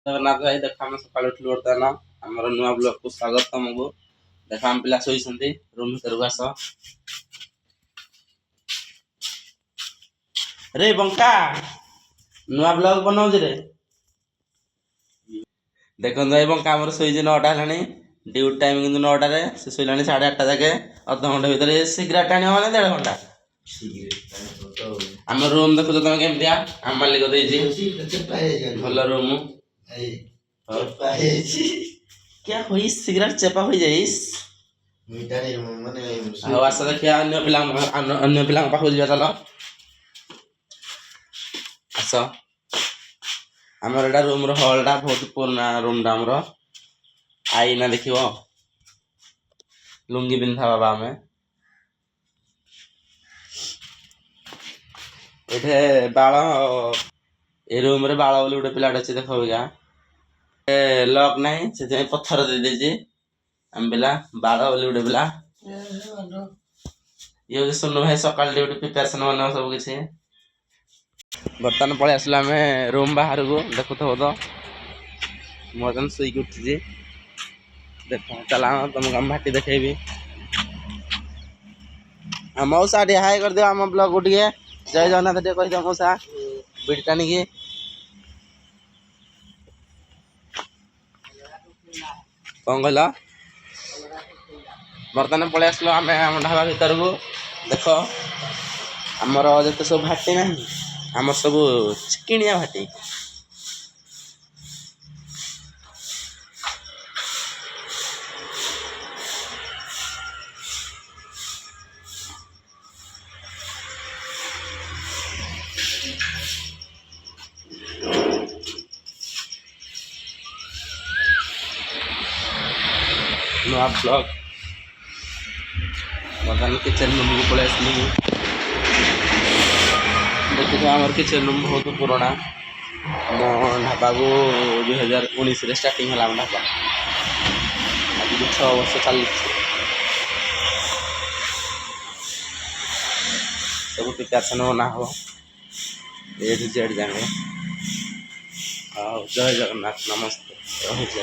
ଜଗନ୍ନାଥ ଭାଇ ଦେଖ ଆମେ ସକାଳୁ ଉଠିଲୁ ବର୍ତ୍ତମାନ ଆମର ନୂଆ ବ୍ଲଗକୁ ସ୍ୱାଗତ ତମକୁ। ଦେଖ ଆମ ପିଲା ଶୋଇଛନ୍ତି, ରୁମ୍ ଭିତରକୁ ଆସ। ରେ ବଙ୍କା ନୂଆ ବ୍ଲଗ ବନାଉଛି ରେ। ଦେଖନ୍ତୁ ଭାଇ ବଙ୍କା ଆମର ଶୋଇଛି 9ଟା ହେଲାଣି, ଡ୍ୟୁଟି ଟାଇମ୍ କିନ୍ତୁ 9ଟାରେ, ସେ ଶୋଇଲାଣି 8:30 ଯାକେ। ଅଧଘଣ୍ଟା ଭିତରେ ସିଗାରେଟ୍ ଟାଣିବ ମାନେ 1.5 ଘଣ୍ଟା। ଆମ ରୁମ୍ ଦେଖୁଛ ତମେ କେମିତିଆ, ଆମ ମାଲିକ ଦେଇଛି ଭଲ ରୁମ୍। क्या हुई सिगरेट चेपा हो जाइस ଆଉ ଆସ ଦେଖିବା ଅନ୍ୟ ପିଲାଙ୍କ ପାଖକୁ ଯିବା। ଚାଲ ଆସ। ଆମର ଏଇଟା ରୁମ୍ର ହଲ୍ଟା ବହୁତ ପୁରୁଣା ରୁମ୍ଟା ଆମର। ଆଇନା ଦେଖିବ, ଲୁଙ୍ଗି ପିନ୍ଧା ବାବା ଆମେ। ଏଠି ବାଳ, ଏ ରୁମ୍ରେ ବାଳ ବୋଲି ଗୋଟେ ପିଲାଟେ ଅଛି ଦେଖ ଅବିକା। ଲକ୍ ନାହିଁ ସେଥିପାଇଁ ପଥର ଦେଇଦେଇଛି। ଆମ ପିଲା ବାଳ ବୋଲି ଗୋଟେ ପିଲା। ଇଏ ହଉଛି ସୁନୁ ଭାଇ, ସକାଳ ଡ୍ୟୁଟି ପ୍ରିପାରେସନ୍ ବନେଇବ ସବୁ କିଛି। ବର୍ତ୍ତମାନ ପଳେଇ ଆସିଲୁ ଆମେ ରୁମ୍ ବାହାରକୁ, ଦେଖୁଥିବ ତ ମୁଁ ବର୍ତ୍ତମାନ ଶୋଇକି ଉଠିଛି। ଦେଖ ଚାଲ ତମକୁ ଆମ ଭାଟି ଦେଖେଇବି। ମଉସା ଟିକେ ହାଏ କରିଦିଅ ଆମ ବ୍ଲଗକୁ, ଟିକେ ଜୟ ଜଗନ୍ନାଥ ଟିକେ କହିଦିଅ ମଉସା ବିଡି ଟାଣିକି। କଣ କହିଲ? ବର୍ତ୍ତମାନ ପଳେଇ ଆସିଲୁ ଆମେ ଆମ ଢାବା ଭିତରକୁ। ଦେଖ ଆମର ଯେତେ ସବୁ ଭାଟି ନାହିଁ, ଆମର ସବୁ ଚିକିଣିଆ ଭାଟି। ନୂଆ ବ୍ଲଗ ବର୍ତ୍ତମାନ କିଚେନ୍ ରୁମ୍କୁ ପଳେଇ ଆସିଲି। ଦେଖୁଛ ଆମର କିଚେନ୍ ରୁମ୍ ବହୁତ ପୁରୁଣା। ଆମ ଢାବାକୁ 2019ରେ ଷ୍ଟାର୍ଟିଂ ହେଲା ଆମ ଢାବା। ଆଜିକୁ 6 ବର୍ଷ ଚାଲିଛି। ସବୁ ପ୍ରିପାରେସନ୍ ବନା ହବ A to Z ଯାକେ। ଆଉ ଜୟ ଜଗନ୍ନାଥ, ନମସ୍ତେ, ରହୁଛି।